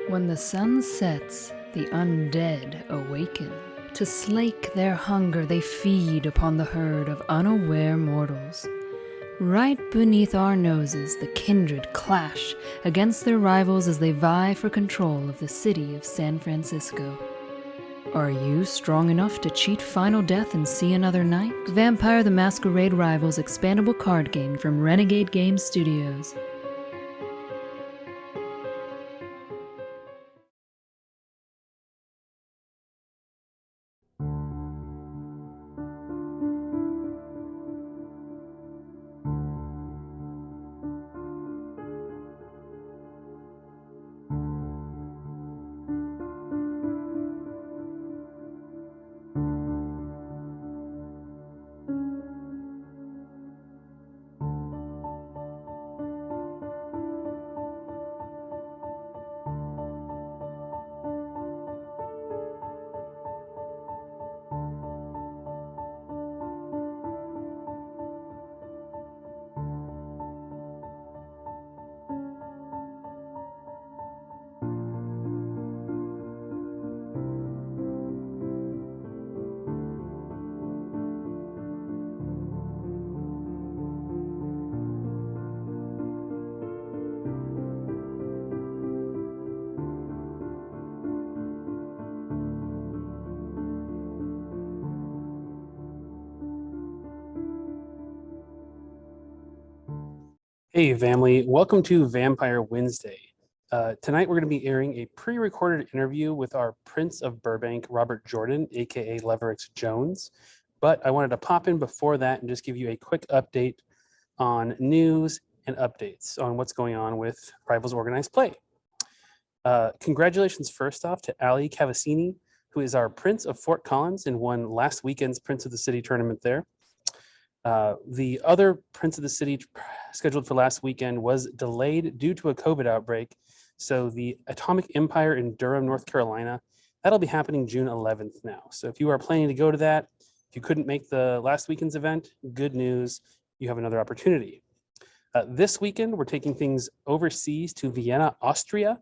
When the sun sets, the undead awaken. To slake their hunger, they feed upon the herd of unaware mortals. Right beneath our noses, the kindred clash against their rivals as they vie for control of the city of San Francisco. Are you strong enough to cheat Final Death and see another night? Vampire the Masquerade Rivals expandable card game from Renegade Game Studios. Hey, family. Welcome to Vampire Wednesday. Tonight, we're going to be airing a pre-recorded interview with our Prince of Burbank, Robert Jordan, aka Leverix Jones. But I wanted to pop in before that and just give you a quick update on news and updates on what's going on with Rivals Organized Play. Congratulations first off to Ali Cavassini, who is our Prince of Fort Collins and won last weekend's Prince of the City tournament there. The other Prince of the City scheduled for last weekend was delayed due to a COVID outbreak. So the Atomic Empire in Durham, North Carolina, that'll be happening June 11th now. So if you are planning to go to that, if you couldn't make the last weekend's event, good news, you have another opportunity. This weekend, we're taking things overseas to Vienna, Austria,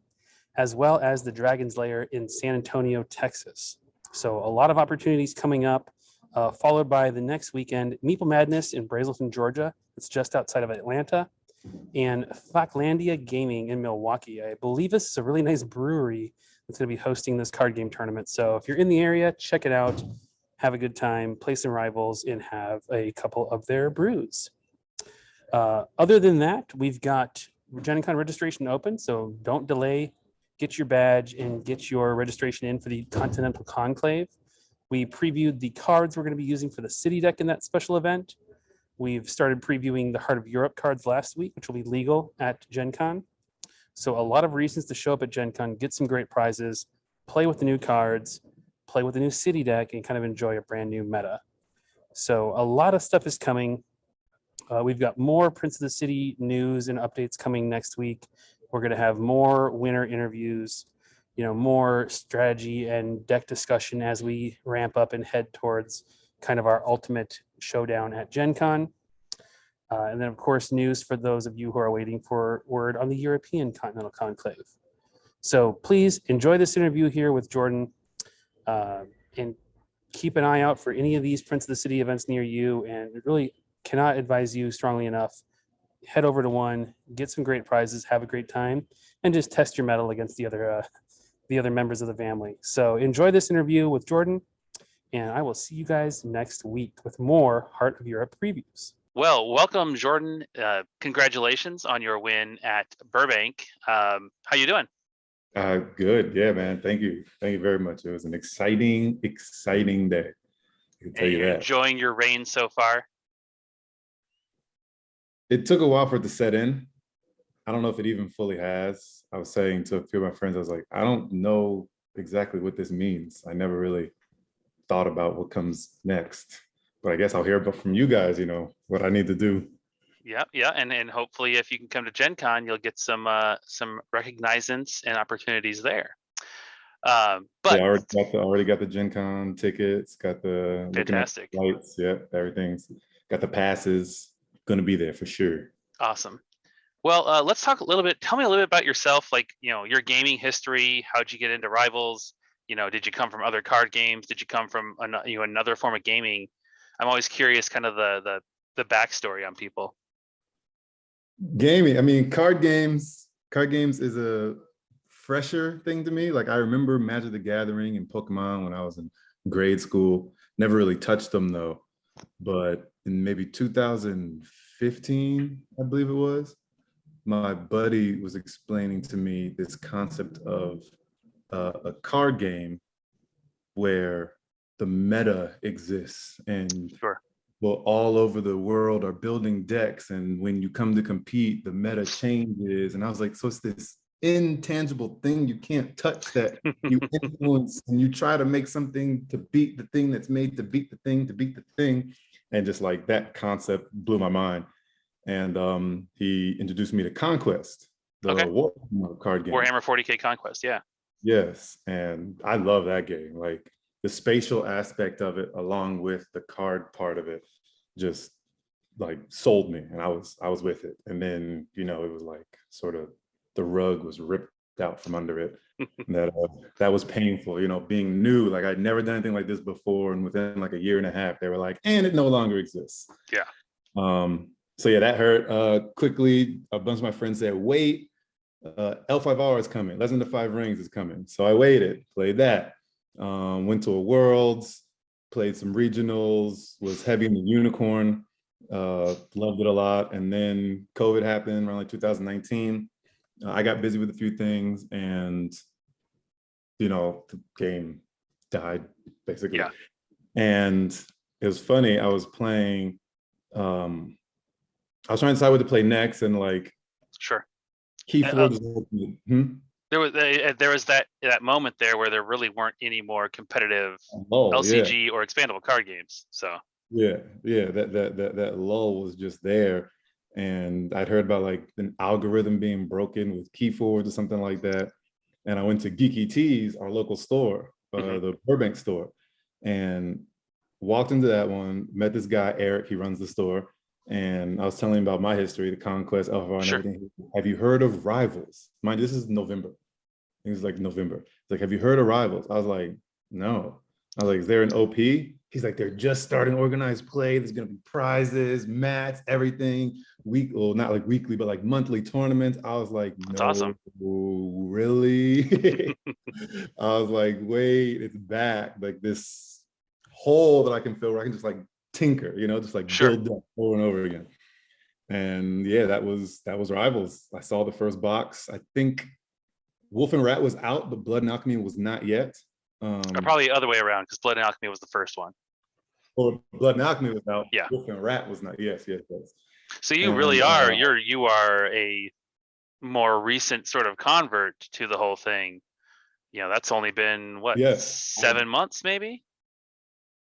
as well as the Dragon's Lair in San Antonio, Texas. So a lot of opportunities coming up. Followed by the next weekend, Meeple Madness in Brazelton, Georgia. It's just outside of Atlanta. And Falklandia Gaming in Milwaukee. I believe this is a really nice brewery that's going to be hosting this card game tournament. So if you're in the area, check it out. Have a good time, play some Rivals, and have a couple of their brews. Other than that, we've got Gen Con registration open, so don't delay. Get your badge and get your registration in for the Continental Conclave. We previewed the cards we're going to be using for the city deck in that special event. We've started previewing the Heart of Europe cards last week, which will be legal at Gen Con. So a lot of reasons to show up at Gen Con, get some great prizes, play with the new cards, play with the new city deck, and kind of enjoy a brand new meta. So a lot of stuff is coming. We've got more Prince of the City news and updates coming next week. We're going to have more winner interviews, more strategy and deck discussion as we ramp up and head towards kind of our ultimate showdown at Gen Con. And then, of course, news for those of you who are waiting for word on the European Continental Conclave. So please enjoy this interview here with Jordan and keep an eye out for any of these Prince of the City events near you. And really cannot advise you strongly enough. Head over to one, get some great prizes, have a great time, and just test your mettle against the other members of the family. So enjoy this interview with Jordan, and I will see you guys next week with more Heart of Europe previews. Well, welcome, Jordan. Congratulations on your win at Burbank. How you doing? Good. Yeah, man. Thank you. Thank you very much. It was an exciting day. I can tell you that. Enjoying your reign so far? It took a while for it to set in. I don't know if it even fully has. I was saying to a few of my friends, I was like, I don't know exactly what this means. I never really thought about what comes next, but I guess I'll hear from you guys, what I need to do. Yeah. And hopefully if you can come to Gen Con, you'll get some recognizance and opportunities there. But yeah, I already got the Gen Con tickets, got the fantastic lights, yeah, everything's got the passes. Going to be there for sure. Awesome. Well, let's talk a little bit. Tell me a little bit about yourself, like, your gaming history. How'd you get into Rivals? Did you come from other card games? Did you come from another form of gaming? I'm always curious, kind of the backstory on people. Gaming, I mean, card games is a fresher thing to me. Like I remember Magic the Gathering and Pokemon when I was in grade school. Never really touched them though. But in maybe 2015, I believe it was, my buddy was explaining to me this concept of a card game where the meta exists and Sure. well, all over the world are building decks, and when you come to compete, the meta changes. And I was like, so it's this intangible thing you can't touch that you influence, and you try to make something to beat the thing that's made to beat the thing to beat the thing, and just like that concept blew my mind. And he introduced me to Conquest, the Okay. Warhammer card game. Warhammer 40K Conquest, yeah. Yes, and I love that game. Like the spatial aspect of it, along with the card part of it, just like sold me, and I was with it. And then it was like sort of the rug was ripped out from under it. that was painful. Being new, like I'd never done anything like this before, and within like a year and a half, they were like, and it no longer exists. Yeah. So yeah, that hurt. Quickly, a bunch of my friends said, wait. L5R is coming. Legend of Five Rings is coming. So I waited, played that. Went to a Worlds, played some regionals, was heavy in the Unicorn, loved it a lot. And then COVID happened around like 2019. I got busy with a few things, and the game died basically. Yeah. And it was funny. I was playing. I was trying to decide what to play next, and like. Sure. Keyforge. There was that moment there where there really weren't any more competitive LCG or expandable card games. So that lull was just there, and I'd heard about like an algorithm being broken with Keyforge or something like that. And I went to Geeky Tees, our local store, the Burbank store, and walked into that one. Met this guy Eric. He runs the store. And I was telling him about my history, the Conquest, LFR, and everything. Have you heard of Rivals? Mind, this is November. It was like November. He's like, have you heard of Rivals? I was like, no. I was like, is there an OP? He's like, they're just starting organized play. There's gonna be prizes, mats, everything. Not like weekly, but like monthly tournaments. I was like, that's no, awesome. Really? I was like, wait, it's back. Like this hole that I can fill where I can just like tinker, just like build up over and over again. And yeah, that was Rivals. I saw the first box. I think Wolf and Rat was out, but Blood and Alchemy was not yet. Probably the other way around, because Blood and Alchemy was the first one. Or Blood and Alchemy was out. Yeah. Wolf and Rat was not. Yes. So you really are you are a more recent sort of convert to the whole thing. That's only been what, 7 months maybe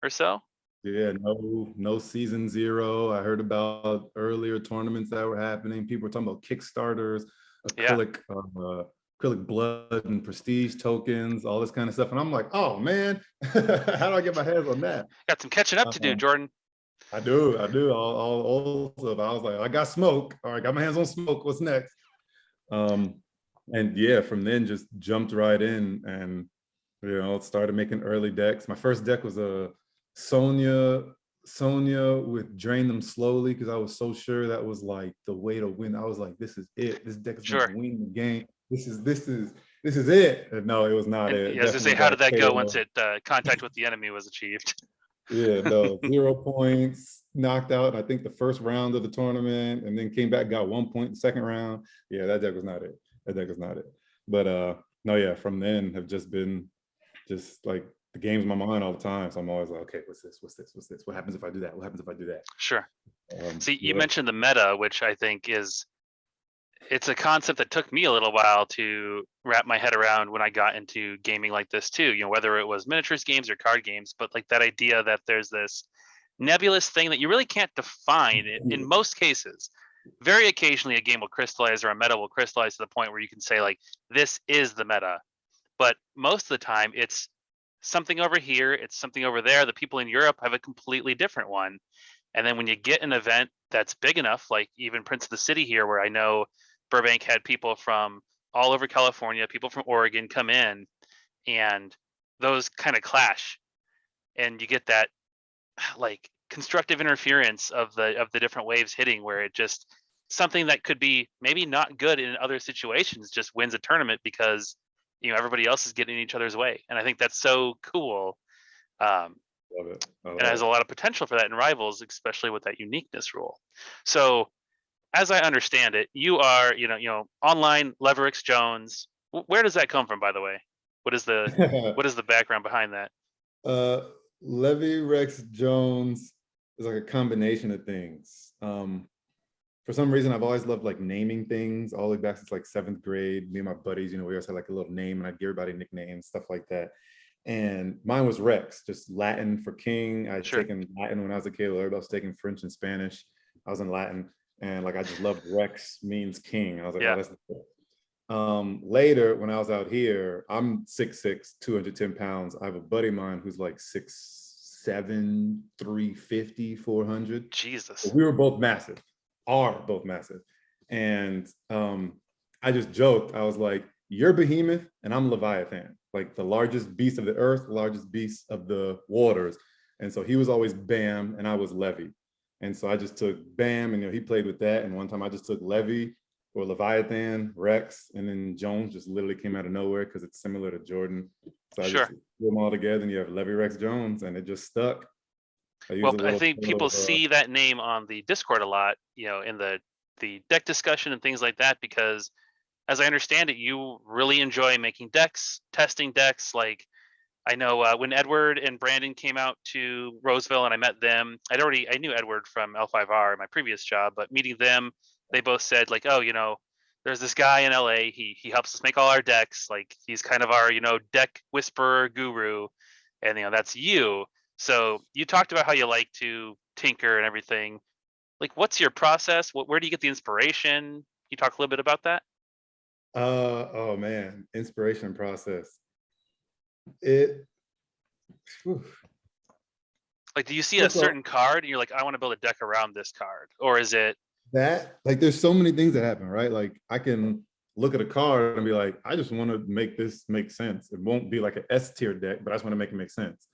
or so. Yeah, no season 0. I heard about earlier tournaments that were happening. People were talking about Kickstarters, acrylic blood and prestige tokens, all this kind of stuff. And I'm like, oh man, how do I get my hands on that? Got some catching up to do, Jordan. I do. All stuff. I was like, I got smoke. All right, got my hands on smoke. What's next? And yeah, from then just jumped right in and started making early decks. My first deck was a Sonya with Drain Them Slowly, because I was so sure that was like the way to win. I was like, this is it. This deck is gonna win the game. This is it. And no, it was not it. I was gonna say, how did that go once it contact with the enemy was achieved? Yeah, no, 0 points, knocked out, I think the first round of the tournament, and then came back, got 1 point in the second round. Yeah, that deck was not it. But no, yeah, from then have just been just like the game's in my mind all the time. So I'm always like, okay, what's this? What happens if I do that? What happens if I do that? Sure. See, you mentioned the meta, which I think it's a concept that took me a little while to wrap my head around when I got into gaming like this too, whether it was miniatures games or card games, but like that idea that there's this nebulous thing that you really can't define in most cases. Very occasionally a game will crystallize or a meta will crystallize to the point where you can say like, this is the meta. But most of the time it's something over here, it's something over there. The people in Europe have a completely different one. And then when you get an event that's big enough, like even Prince of the City here, where I know Burbank had people from all over California, people from Oregon come in, and those kind of clash, and you get that like constructive interference of the different waves hitting, where it just something that could be maybe not good in other situations just wins a tournament because everybody else is getting in each other's way, and I think that's so cool. Um, Love it. I and love it has a it. lot of potential for that in rivals, especially with that uniqueness rule. So, as I understand it, you are online Leverix Jones. Where does that come from, by the way? What is the what is the background behind that? uh, Levy Rex Jones is like a combination of things. For some reason, I've always loved like naming things all the way back since like 7th grade. Me and my buddies, we always had like a little name, and I'd give everybody nicknames, stuff like that. And mine was Rex, just Latin for king. I'd Sure. taken Latin when I was a kid. Everybody was taking French and Spanish. I was in Latin, and like I just loved Rex means king. I was like, Yeah. oh, that's cool. Later, when I was out here, I'm 6'6", 210 pounds. I have a buddy of mine who's like 6'7", 350, 400. Jesus. We were both massive, are both massive. And I just joked. I was like, you're Behemoth and I'm Leviathan, like the largest beast of the earth, the largest beast of the waters. And so he was always Bam and I was Levy. And so I just took Bam, and he played with that. And one time I just took Levy or Leviathan, Rex, and then Jones just literally came out of nowhere because it's similar to Jordan. So I Sure. just threw them all together, and you have Levy Rex Jones, and it just stuck. Well, I think people see that name on the Discord a lot, in the deck discussion and things like that, because as I understand it, you really enjoy making decks, testing decks. Like I know when Edward and Brandon came out to Roseville and I met them, I knew Edward from L5R, my previous job, but meeting them, they both said like, oh, there's this guy in LA. He helps us make all our decks. Like he's kind of our, deck whisperer guru, and that's you. So you talked about how you like to tinker and everything. Like, what's your process? Where do you get the inspiration? Can you talk a little bit about that? Oh man, inspiration process. It. Whew. Like, do you see a certain card and you're like, I want to build a deck around this card? Or is it that, like, there's so many things that happen, right? Like I can look at a card and be like, I just want to make this make sense. It won't be like an S tier deck, but I just want to make it make sense.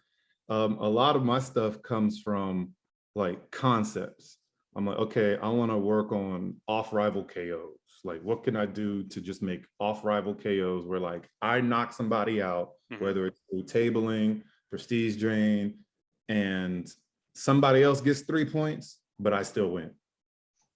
A lot of my stuff comes from like concepts. I'm like, okay, I want to work on off-rival KOs. Like, what can I do to just make off-rival KOs where like I knock somebody out, whether it's through tabling, prestige drain, and somebody else gets 3 points, but I still win.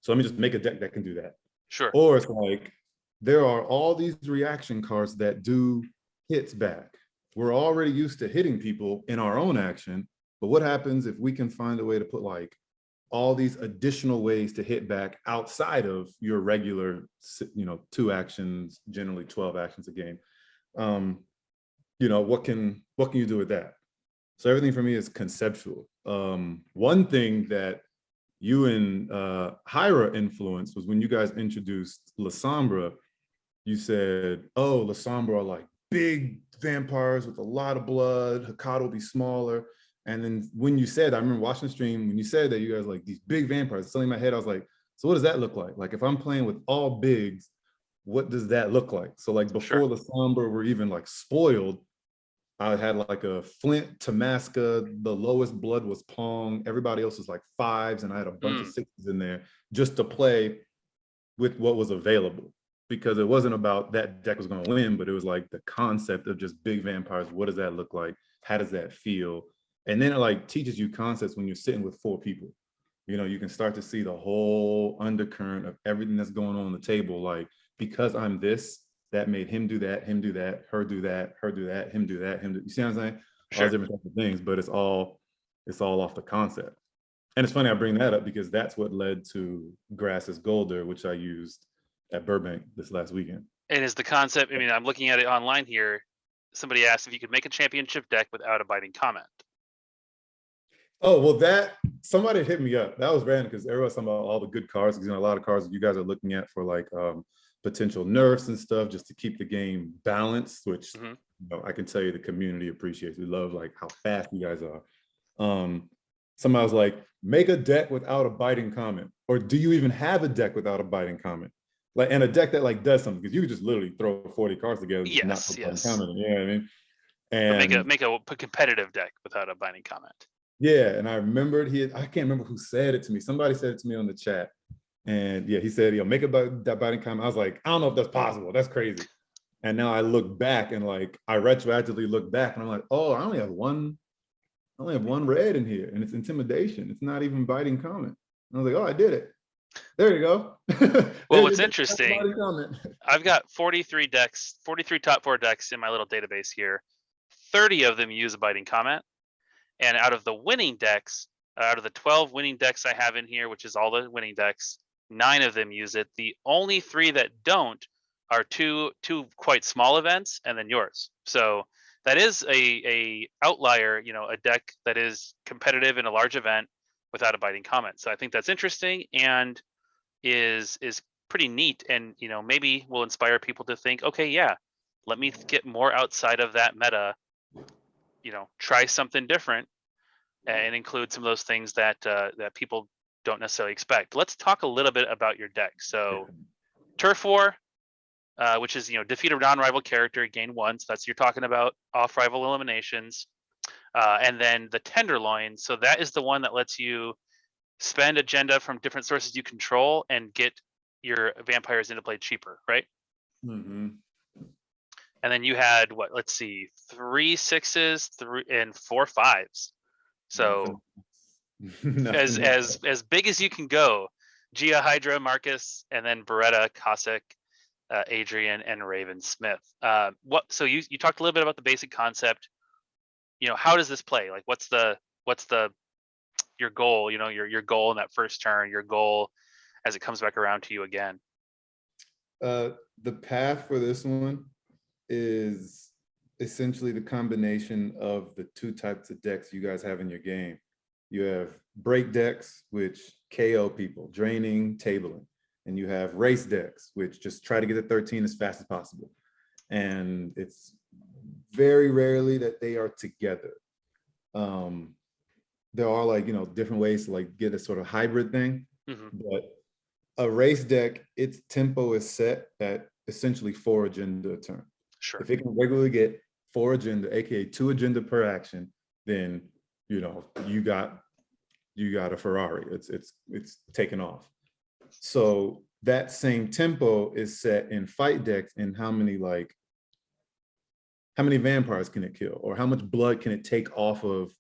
So let me just make a deck that can do that. Sure. Or it's like, there are all these reaction cards that do hits back. We're already used to hitting people in our own action, but what happens if we can find a way to put like all these additional ways to hit back outside of your regular, 2 actions, generally 12 actions a game? What can you do with that? So everything for me is conceptual. One thing that you and Hyra influenced was when you guys introduced La Sombra. You said, oh, La Sombra are like big vampires with a lot of blood. Hakata will be smaller. And then when you said, I remember watching the stream, when you said that you guys like these big vampires, suddenly in my head, I was like, so what does that look like? Like if I'm playing with all bigs, what does that look like? So like before La Sombra were even like spoiled, I had like a Flint, Tamaska, the lowest blood was Pong. Everybody else was like 5s, and I had a bunch of 6s in there just to play with what was available. Because it wasn't about that deck was going to win, but it was like the concept of just big vampires. What does that look like? How does that feel? And then it like teaches you concepts when you're sitting with 4 people. You can start to see the whole undercurrent of everything that's going on the table. Like, because I'm this, that made him do that, her do that, her do that, him do that, him do. You see what I'm saying? Sure. All different types of things, but it's all off the concept. And it's funny I bring that up because that's what led to Grass's Golder, which I used at Burbank this last weekend. And is the concept, I mean, I'm looking at it online here. Somebody asked if you could make a championship deck without a biting comment. Oh, well, that somebody hit me up. That was random because everyone's talking about all the good cards. Because a lot of cards that you guys are looking at for like potential nerfs and stuff just to keep the game balanced, which I can tell you the community appreciates. We love like how fast you guys are. Somebody was like, make a deck without a biting comment. Or do you even have a deck without a biting comment? Like, and a deck that like does something, because you could just literally throw 40 cards together and just not Yes, put binding yes. comment in, you know what I mean? But And make a competitive deck without a binding comment. yeah, and I remembered I can't remember who said it to me. Somebody said it to me on the chat. And yeah, he said, make that binding comment. I was like, I don't know if that's possible. That's crazy. And now I look back and like I retroactively look back and I'm like, oh, I only have one red in here, and it's intimidation. It's not even biting comment. And I was like, oh, I did it. There you go. Well, what's interesting, I've got 43 decks, 43 top 4 decks in my little database here. 30 of them use a biting comment. And out of the winning decks, out of the 12 winning decks I have in here, which is all the winning decks, 9 of them use it. The only 3 that don't are two quite small events, and then yours. So that is a outlier, a deck that is competitive in a large event without a biting comment. So I think that's interesting and is pretty neat, and maybe will inspire people to think, okay, yeah, let me get more outside of that meta, try something different and include some of those things that that people don't necessarily expect. Let's talk a little bit about your deck. So Turf War, which is defeat a non-rival character, gain 1. So that's, you're talking about off-rival eliminations, and then the Tenderloin. So that is the one that lets you spend agenda from different sources you control and get your vampires into play cheaper, right? Mm-hmm. And then you had what? Let's see, 3 6s, 3 and 4 5s. So as big as you can go, Gia, Hydra, Marcus, and then Beretta, Cossack, Adrian, and Raven Smith. So you talked a little bit about the basic concept. How does this play? Like, what's the your goal? Your goal in that first turn. Your goal as it comes back around to you again. The path for this one is essentially the combination of the 2 types of decks you guys have in your game. You have break decks, which KO people, draining, tabling. And you have race decks, which just try to get to 13 as fast as possible. And it's very rarely that they are together. There are like, different ways to like get a sort of hybrid thing, but a race deck, its tempo is set at essentially 4 agenda a turn. Sure. If it can regularly get 4 agenda, aka 2 agenda per action, then you got a Ferrari. It's taken off. So that same tempo is set in fight decks, and how many vampires can it kill, or how much blood can it take off of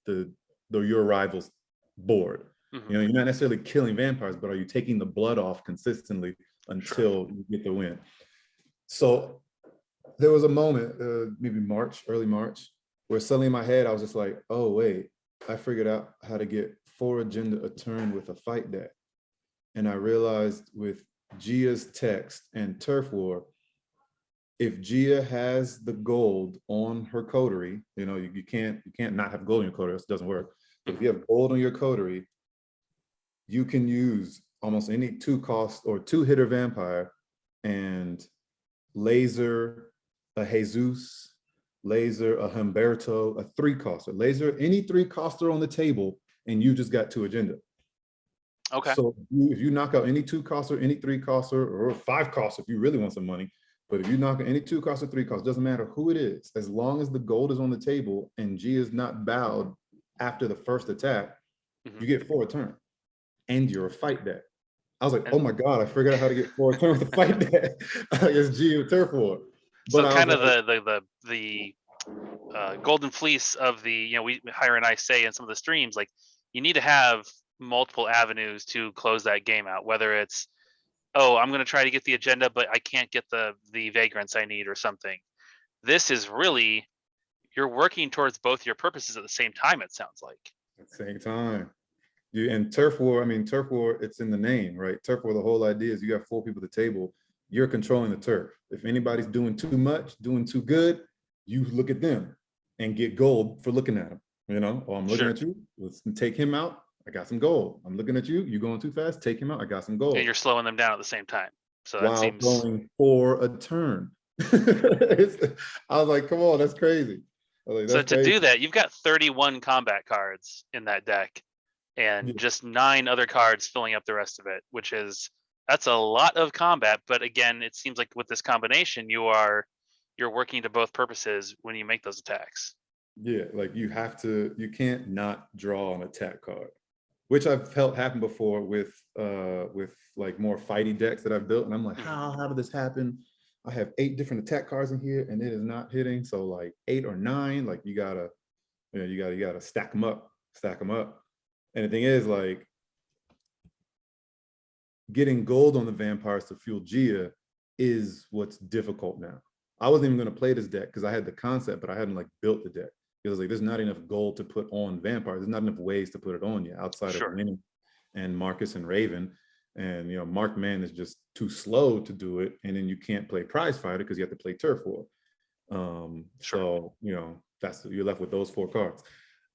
your rival's board. You're not necessarily killing vampires, but are you taking the blood off consistently until you get the win? So there was a moment, maybe early March, where suddenly in my head, I was just like, oh, wait, I figured out how to get 4 agenda a turn with a fight deck. And I realized with Gia's text and Turf War, if Gia has the gold on her coterie, you can't not have gold on your coterie, else it doesn't work. But if you have gold on your coterie, you can use almost any 2-cost or 2-hitter vampire and laser a Jesus, laser a Humberto, a 3-coster, laser any 3-coster on the table, and you just got 2 agenda. Okay. So if you knock out any 2-coster, any 3-coster, or a 5-coster if you really want some money, but if you knock out any 2-coster, 3-coster, doesn't matter who it is, as long as the gold is on the table and G is not bowed after the first attack, you get 4 a turn, and you're a fight deck. I was like, oh my God, I figured out how to get 4 a turn with a fight deck against G with Turf War. But so kind of the golden fleece of the, Hire and I say in some of the streams, like, you need to have multiple avenues to close that game out, whether it's, oh, I'm going to try to get the agenda, but I can't get the vagrants I need or something. This is really, you're working towards both your purposes at the same time, it sounds like. At the same time. And Turf War, it's in the name, right? Turf War, the whole idea is you got 4 people at the table, you're controlling the turf. If anybody's doing too much, doing too good, you look at them and get gold for looking at them. Oh, I'm looking at you, let's take him out, I got some gold. I'm looking at you, going too fast, take him out, I got some gold. And you're slowing them down at the same time. So that while seems going for a turn. I was like, come on, that's crazy. So to do that, you've got 31 combat cards in that deck, and just 9 other cards filling up the rest of it, which is That's a lot of combat, but again, it seems like with this combination, you're working to both purposes when you make those attacks. Yeah, like you can't not draw an attack card, which I've felt happen before with like more fighty decks that I've built, and I'm like, how did this happen? I have 8 different attack cards in here, and it is not hitting. So like 8 or 9, like you gotta stack them up. And the thing is, like, getting gold on the vampires to fuel Gia is what's difficult now. I wasn't even going to play this deck because I had the concept, but I hadn't like built the deck. Because like there's not enough gold to put on vampires. There's not enough ways to put it on yet outside of Winnie and Marcus and Raven. And Marked Man is just too slow to do it. And then you can't play Prize Fighter because you have to play Turf War. So you're left with those 4 cards.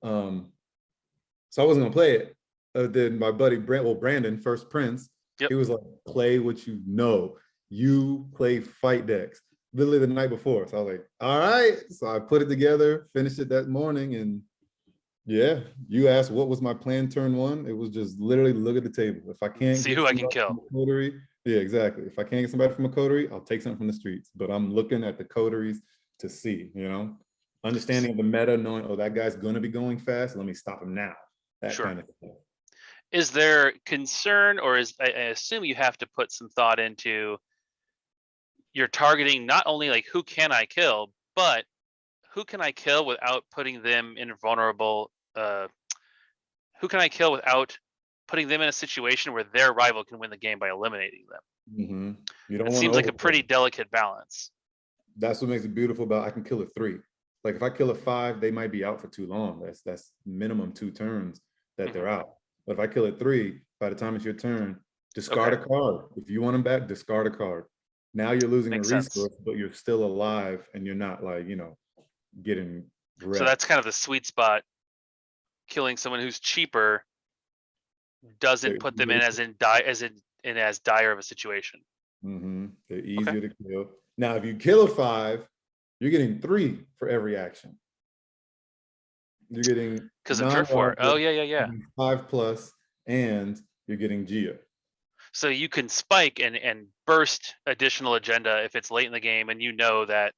So I wasn't gonna play it. Then my buddy Brandon, First Prince, he was like, play what you know. You play fight decks. Literally the night before. So I was like, all right. So I put it together, finished it that morning, and yeah, you asked what was my plan turn 1. It was just literally look at the table. If I can't see who I can kill. Coterie, yeah, exactly. If I can't get somebody from a coterie, I'll take something from the streets. But I'm looking at the coteries to see, understanding of the meta, knowing, oh, that guy's gonna be going fast. Let me stop him now. That kind of thing. Is there concern, or I assume you have to put some thought into you're targeting not only like who can I kill, but who can I kill without putting them in vulnerable, who can I kill without putting them in a situation where their rival can win the game by eliminating them? You don't it want seems like a pretty delicate balance. That's what makes it beautiful about I can kill a 3. Like if I kill a 5, they might be out for too long. That's minimum 2 turns that they're out. But if I kill a 3, by the time it's your turn, discard a card. If you want them back, discard a card. Now you're losing a resource, but you're still alive, and you're not like getting wrecked. So that's kind of the sweet spot. Killing someone who's cheaper doesn't put them in as dire of a situation. They're easier to kill. Now, if you kill a 5, you're getting 3 for every action. You're getting because of Turf War. Oh yeah. 5+, and you're getting Gia. So you can spike and burst additional agenda if it's late in the game, and that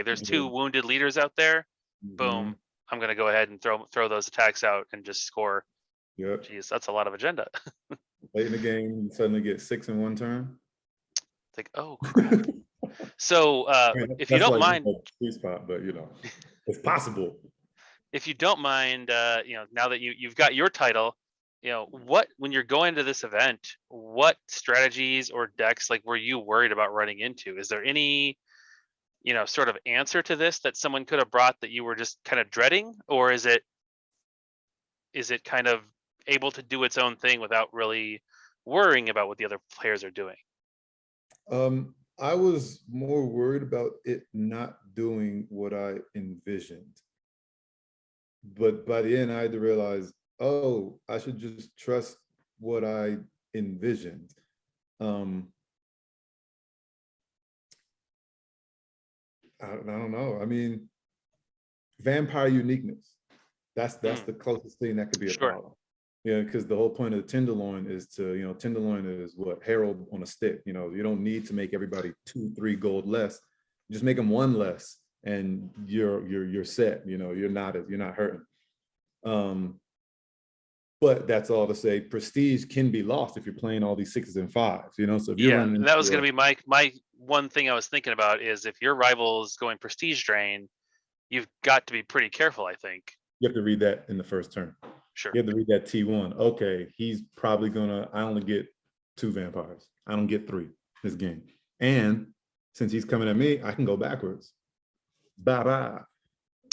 there's 2 wounded leaders out there. Boom, I'm gonna go ahead and throw those attacks out and just score. Yep. Jeez, that's a lot of agenda. Late in the game, you suddenly get 6 in 1 turn. It's like, oh crap. So if you don't mind, sweet spot, but it's possible. If you don't mind, now that you've got your title, when you're going to this event, what strategies or decks were you worried about running into? Is there any sort of answer to this that someone could have brought that you were just kind of dreading, or is it kind of able to do its own thing without really worrying about what the other players are doing? I was more worried about it not doing what I envisioned. But by the end, I had to realize, oh, I should just trust what I envisioned. I don't know. I mean, vampire uniqueness. That's the closest thing that could be a problem. Because the whole point of the Tenderloin is to, Tenderloin is what? Herald on a stick. You don't need to make everybody 2-3 gold less. Just make them 1 less, and you're set. You're not hurting. But that's all to say, prestige can be lost if you're playing all these 6s and 5s. So if you're running, that was going to be my one thing I was thinking about is if your rival is going prestige drain, you've got to be pretty careful. I think you have to read that in the first turn. Sure. You have to read that T1. Okay, he's probably I only get 2 vampires. I don't get 3 this game. And since he's coming at me, I can go backwards. Bye-bye.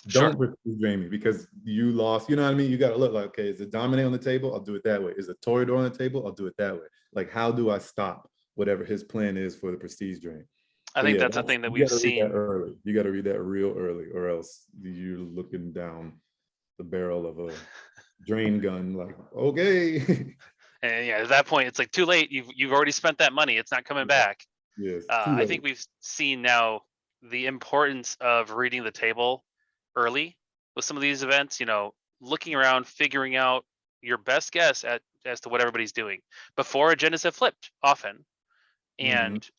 Don't prestige drain me because you lost. You know what I mean? You got to look like, okay, is it Dominate on the table? I'll do it that way. Is it Toreador on the table? I'll do it that way. Like, how do I stop whatever his plan is for the prestige drain? I think that's a thing that we've seen. You got to read that real early, or else you're looking down the barrel of a drain gun. Like, okay. And at that point, it's like too late. You've already spent that money. It's not coming back. Yes. I think we've seen now the importance of reading the table early with some of these events. Looking around, figuring out your best guess at as to what everybody's doing. Before, agendas have flipped often, Mhm.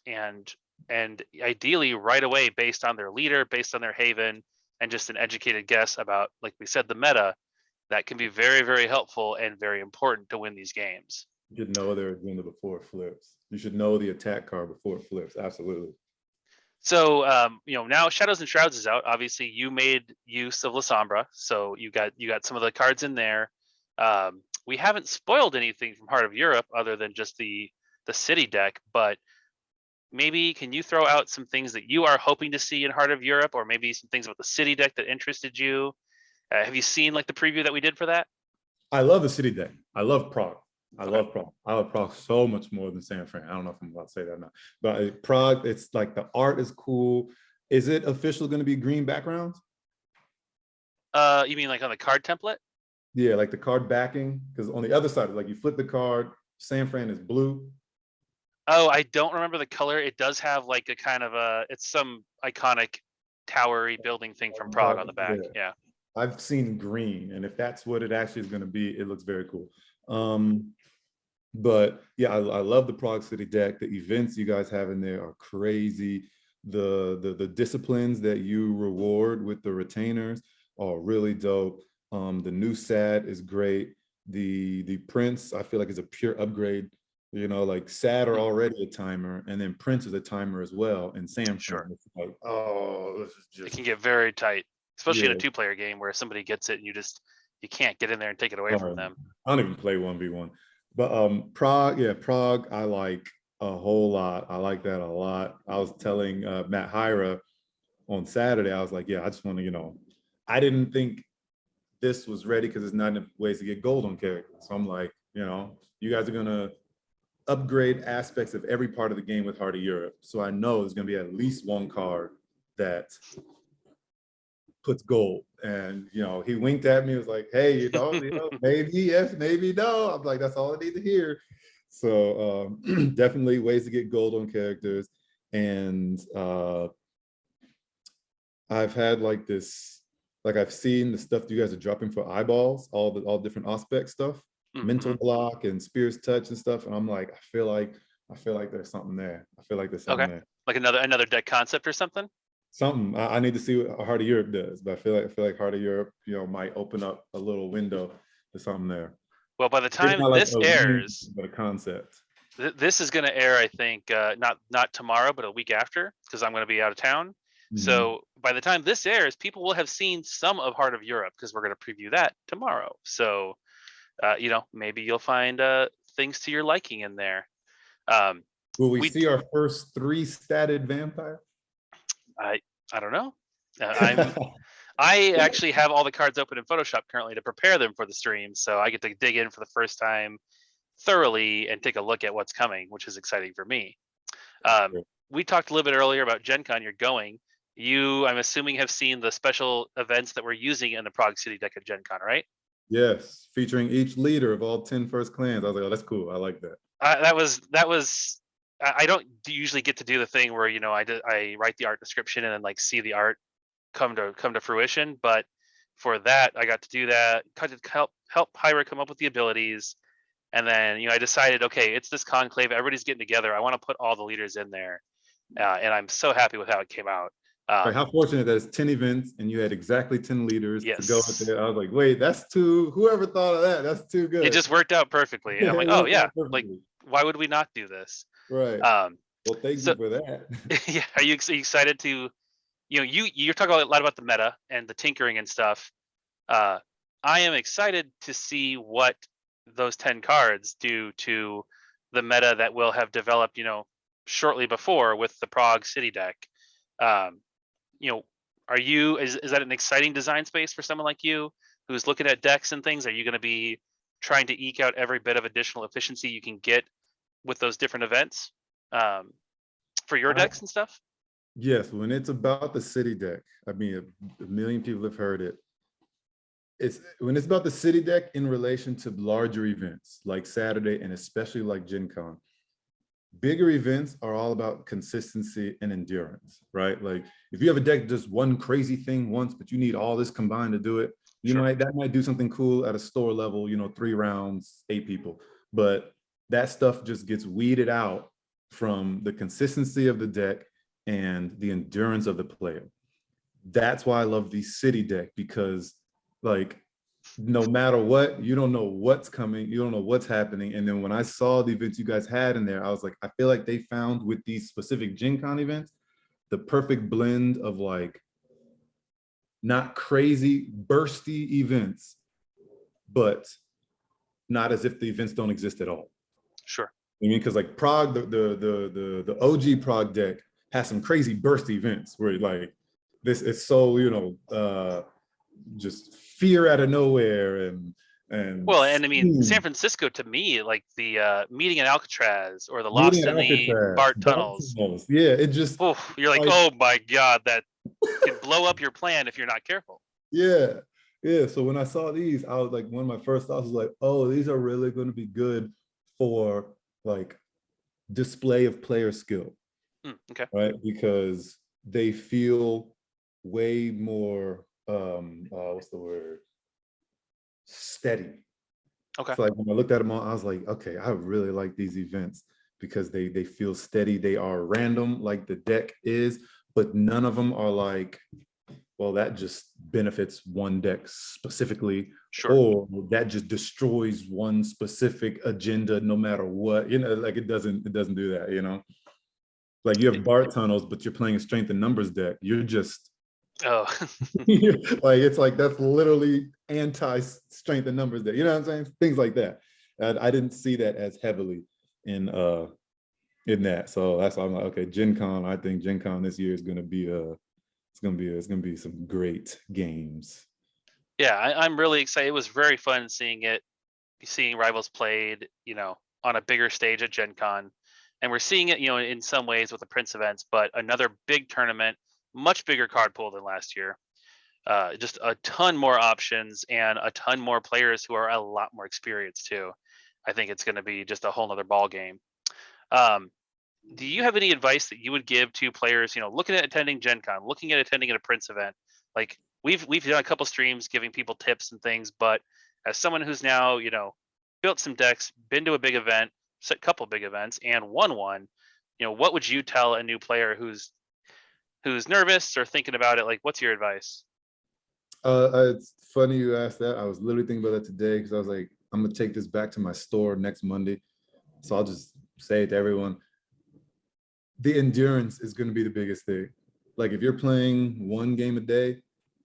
and ideally right away based on their leader, based on their haven, and just an educated guess about, like we said, the meta. That can be very, very helpful and very important to win these games. You should know their agenda before it flips. You should know the attack card before it flips. Absolutely. So now Shadows and Shrouds is out. Obviously, you made use of La Sombra, so you got some of the cards in there. We haven't spoiled anything from Heart of Europe other than just the city deck, but maybe can you throw out some things that you are hoping to see in Heart of Europe, or maybe some things about the city deck that interested you? Have you seen like the preview that we did for that? I love the city deck. I love Prague. I Okay. love Prague. I love Prague so much more than San Fran. I don't know if I'm allowed to say that or not, but Prague, it's like the art is cool. Is it officially going to be green backgrounds? You mean like on the card template? Yeah, like the card backing, because on the other side, like you flip the card, San Fran is blue. Oh, I don't remember the color. It does have like a kind of it's some iconic towery building thing from Prague on the back. Yeah. Yeah. I've seen green, and if that's what it actually is going to be, it looks very cool. But yeah, I love the Prague City deck. The events you guys have in there are crazy. The disciplines that you reward with the retainers are really dope. The new SAD is great. The Prince, I feel like, is a pure upgrade. You know, like SAD are already a timer, and then Prince is a timer as well. And Sam, Sure. it's like, oh, this is It just, can get very tight, especially in a yeah. two-player game where somebody gets it and you can't get in there and take it away from them. I don't even play 1v1. But Prague, yeah, Prague, I like a whole lot. I like that a lot. I was telling Matt Hyra on Saturday, I was like, yeah, I just want to, I didn't think this was ready because there's not enough ways to get gold on characters. So I'm like, you guys are gonna upgrade aspects of every part of the game with Heart of Europe. So I know there's gonna be at least one card that puts gold. And he winked at me, was like, hey, maybe yes, maybe no. I'm like, that's all I need to hear. So definitely ways to get gold on characters. And I've had like this, like I've seen the stuff you guys are dropping for eyeballs, all different aspect stuff, mental block and Spear's touch and stuff. And I'm like, I feel like there's something there. I feel like there's something there. Like another deck concept or something? Something. I need to see what Heart of Europe does, but I feel like Heart of Europe, might open up a little window to something there. Well, by the time like this airs, but a concept. This is going to air, I think, not tomorrow, but a week after, because I'm going to be out of town. So by the time this airs, people will have seen some of Heart of Europe because we're going to preview that tomorrow. So, maybe you'll find things to your liking in there. Will we see our first 3 statted vampire? I don't know. I actually have all the cards open in Photoshop currently to prepare them for the stream, so I get to dig in for the first time thoroughly and take a look at what's coming, which is exciting for me. We talked a little bit earlier about Gen Con. You're going. You, I'm assuming, have seen the special events that we're using in the Prague City deck at Gen Con, right? Yes, featuring each leader of all 10 first clans. I was like, oh, that's cool. I like that. That was. I don't usually get to do the thing where I write the art description and then like see the art come to fruition. But for that, I got to do that. Help Hyra come up with the abilities, and then I decided, okay, it's this conclave. Everybody's getting together. I want to put all the leaders in there, and I'm so happy with how it came out. How fortunate that it's 10 events and you had exactly 10 leaders to go with it. I was like, wait, that's too. Whoever thought of that? That's too good. It just worked out perfectly. And I'm like, oh yeah, like why would we not do this? Right. Well, thank you for that. Yeah, are you excited to, you're talking a lot about the meta and the tinkering and stuff. I am excited to see what those 10 cards do to the meta that will have developed, shortly before with the Prague City deck. Is that an exciting design space for someone like you who's looking at decks and things? Are you going to be trying to eke out every bit of additional efficiency you can get with those different events for your decks and stuff? Yes, when it's about the city deck, I mean, a million people have heard it. When it's about the city deck in relation to larger events like Saturday and especially like Gen Con, bigger events are all about consistency and endurance, right? Like if you have a deck that does one crazy thing once, but you need all this combined to do it, that might do something cool at a store level, 3 rounds, 8 people. But that stuff just gets weeded out from the consistency of the deck and the endurance of the player. That's why I love the city deck, because like no matter what, you don't know what's coming, you don't know what's happening. And then when I saw the events you guys had in there, I was like, I feel like they found with these specific Gen Con events the perfect blend of like not crazy bursty events, but not as if the events don't exist at all. Sure. I mean, because like Prague, the OG Prague deck has some crazy burst events where like this is so just fear out of nowhere and Well, and I mean, San Francisco to me, like the meeting in Alcatraz or the Lost in the BART tunnels. Yeah, it just you're like, oh my God, that can blow up your plan if you're not careful. Yeah. So when I saw these, I was like, one of my first thoughts was like, oh, these are really going to be good for like display of player skill. Okay. Right, because they feel way more what's the word, steady. Okay. So like when I looked at them all, I was like, okay, I really like these events because they feel steady. They are random like the deck is, but none of them are like, well, that just benefits one deck specifically, sure, or that just destroys one specific agenda no matter what. Like it doesn't do that, Like you have BART tunnels, but you're playing a strength and numbers deck. You're just like it's like that's literally anti-strength and numbers deck. You know what I'm saying? Things like that. I didn't see that as heavily in that. So that's why I'm like, okay, Gen Con. I think Gen Con this year is gonna be it's gonna be some great games. Yeah, I'm really excited. It was very fun seeing Rivals played, on a bigger stage at Gen Con. And we're seeing it, in some ways with the Prince events, but another big tournament, much bigger card pool than last year. Just a ton more options and a ton more players who are a lot more experienced too. I think it's going to be just a whole nother ball game. Do you have any advice that you would give to players, looking at attending Gen Con, looking at attending at a Prince event? Like we've done a couple streams giving people tips and things, but as someone who's now, built some decks, been to a big event, a couple big events, and won one, what would you tell a new player who's nervous or thinking about it? Like, what's your advice? It's funny you asked that. I was literally thinking about that today because I was like, I'm gonna take this back to my store next Monday. So I'll just say it to everyone. The endurance is gonna be the biggest thing. Like if you're playing 1 game a day,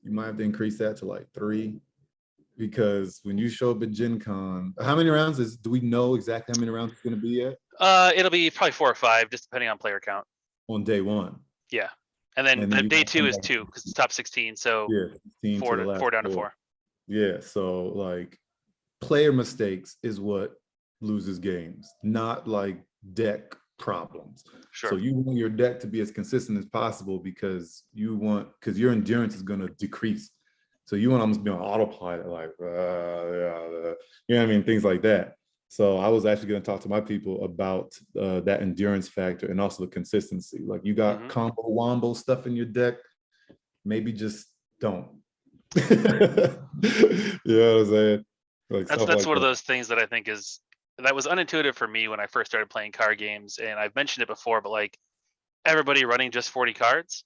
you might have to increase that to like 3. Because when you show up at Gen Con, how many rounds do we know exactly how many rounds it's gonna be at? It'll be probably 4 or 5, just depending on player count. On day 1. Yeah. And then day 2 is 2 because it's top 16. So yeah, 4 down to 4. Yeah. So like player mistakes is what loses games, not like deck problems. Sure. So you want your deck to be as consistent as possible because your endurance is going to decrease. So you want to almost be on autopilot, like, you know what I mean? Things like that. So I was actually going to talk to my people about that endurance factor and also the consistency. Like you got combo wombo stuff in your deck, maybe just don't. You know what I'm saying? Like that's one of those things that I think that was unintuitive for me when I first started playing card games. And I've mentioned it before, but like everybody running just 40 cards,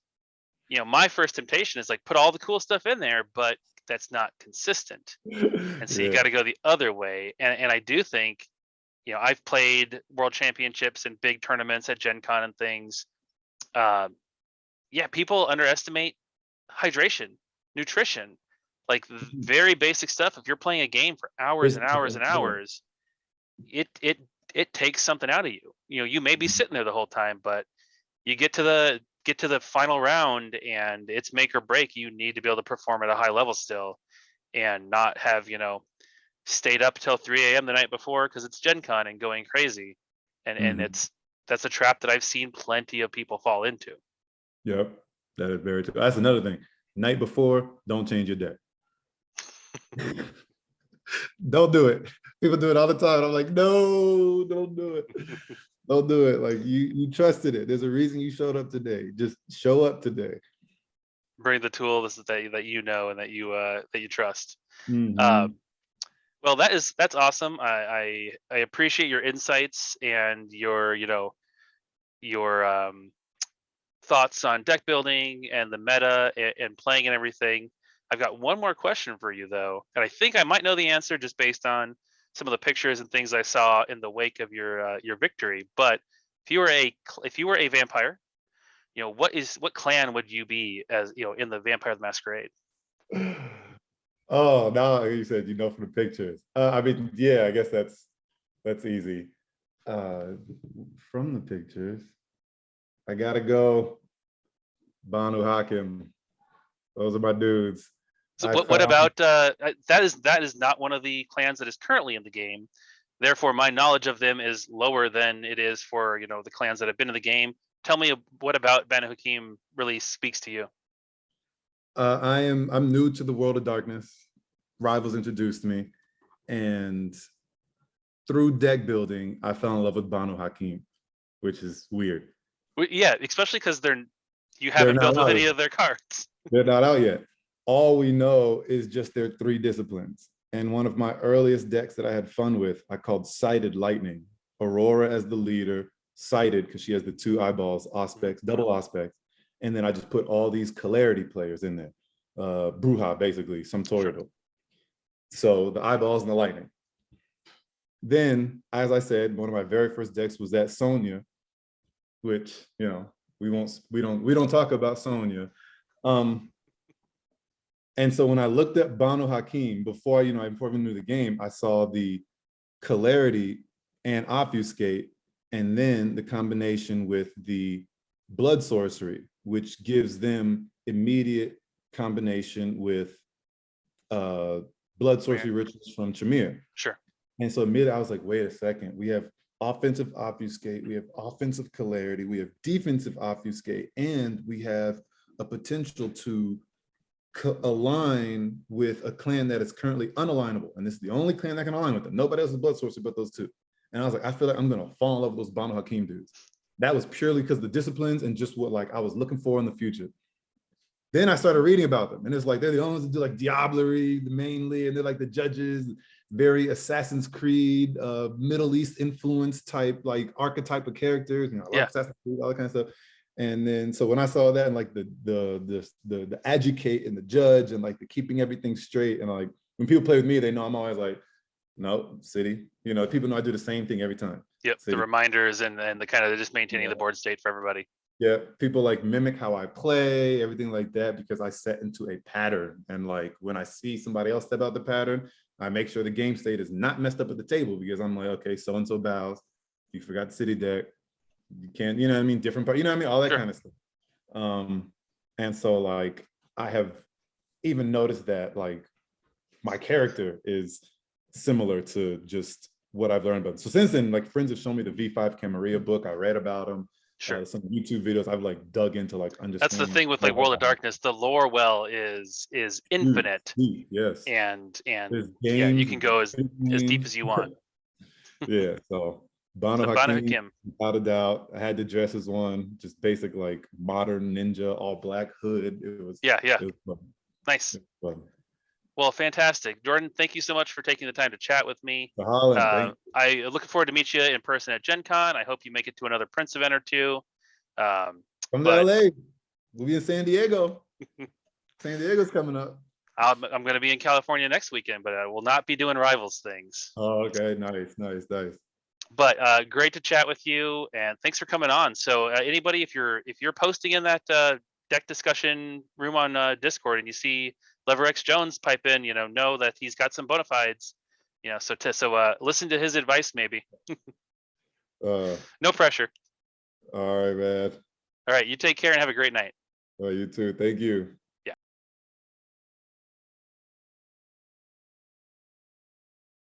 my first temptation is like put all the cool stuff in there, but that's not consistent. And so you got to go the other way. And I do think, I've played world championships and big tournaments at Gen Con and things. People underestimate hydration, nutrition, like very basic stuff. If you're playing a game for hours and hours and hours, it takes something out of you. You may be sitting there the whole time, but you get to the final round and it's make or break. You need to be able to perform at a high level still and not have, stayed up till 3 a.m. the night before because it's Gen Con and going crazy. And that's a trap that I've seen plenty of people fall into. Yep. That is very true. That's another thing. Night before, don't change your deck. Don't do it. People do it all the time. I'm like, no, don't do it. Don't do it. Like you trusted it. There's a reason you showed up today. Just show up today. Bring the tools that you know and that you trust. Mhm. Well, that's awesome. I appreciate your insights and your your thoughts on deck building and the meta and playing and everything. I've got one more question for you though, and I think I might know the answer just based on some of the pictures and things I saw in the wake of your victory. But if you were a vampire, what clan would you be as in the Vampire the Masquerade? Oh, now you said from the pictures. I mean, yeah, I guess that's easy. From the pictures, I gotta go Banu Hakim. Those are my dudes. So I what found about that is not one of the clans that is currently in the game. Therefore, my knowledge of them is lower than it is for the clans that have been in the game. Tell me what about Banu Hakim really speaks to you. I'm new to the world of darkness. Rivals introduced me, and through deck building, I fell in love with Banu Hakim, which is weird. Yeah, especially because you They're haven't not built with out any yet. of their cards. They're not out yet. All we know is just their 3 disciplines. And one of my earliest decks that I had fun with, I called Sighted Lightning. Aurora as the leader, Sighted because she has the 2 eyeballs, aspects, double aspects. And then I just put all these Celerity players in there. Bruja, basically, some Toreador. So the eyeballs and the lightning. Then, as I said, one of my very first decks was that Sonya, which we don't talk about Sonya. And so when I looked at Banu Hakim before I even knew the game, I saw the Celerity and Obfuscate, and then the combination with the Blood Sorcery, which gives them immediate combination with Blood Sorcery Rituals from Tremere. Sure. And so immediately I was like, wait a second, we have offensive Obfuscate, we have offensive Celerity, we have defensive Obfuscate, and we have a potential to align with a clan that is currently unalignable. And this is the only clan that can align with them. Nobody else is Blood Sorcery but those 2. And I was like, I feel like I'm gonna fall in love with those Banu Hakim dudes. That was purely because of the disciplines and just what I was looking for in the future. Then I started reading about them, and it's like they're the only ones that do like Diablerie mainly, and they're like the judges, very Assassin's Creed, Middle East influence type, like archetype of characters, Assassin's Creed, all that kind of stuff. And then so when I saw that and like the educate and the judge and like the keeping everything straight, and like when people play with me, they know I'm always like, no, City. People know I do the same thing every time. Yep, City. the reminders and the kind of just maintaining the board state for everybody. Yeah, people like mimic how I play, everything like that, because I set into a pattern. And like when I see somebody else step out the pattern, I make sure the game state is not messed up at the table, because I'm like, okay, so and so bows. You forgot the City deck. You can't, different part, all that kind of stuff. And so like I have even noticed that like my character is similar to just what I've learned about. So since then, like friends have shown me the V5 Camarilla book. I read about them. Sure. Some YouTube videos I've like dug into, like understanding. That's the thing with like World of Darkness. The lore well is infinite. Yes. And games, you can go as deep as you want. Yeah. So Banu Hakim, without a doubt. I had to dress as one, just basic like modern ninja, all black hood. It was It was fun. Nice. It was fun. Well, fantastic. Jordan, thank you so much for taking the time to chat with me. Holland, I looking forward to meet you in person at Gen Con. I hope you make it to another Prince event or 2. Come to LA. We'll be in San Diego. San Diego's coming up. I'm going to be in California next weekend, but I will not be doing Rivals things. Oh, okay. Nice. But great to chat with you, and thanks for coming on. So anybody, if you're posting in that deck discussion room on Discord and you see LeverX Jones pipe in, know that he's got some bona fides. So listen to his advice, maybe. No pressure. All right, man. All right, you take care and have a great night. You too. Thank you.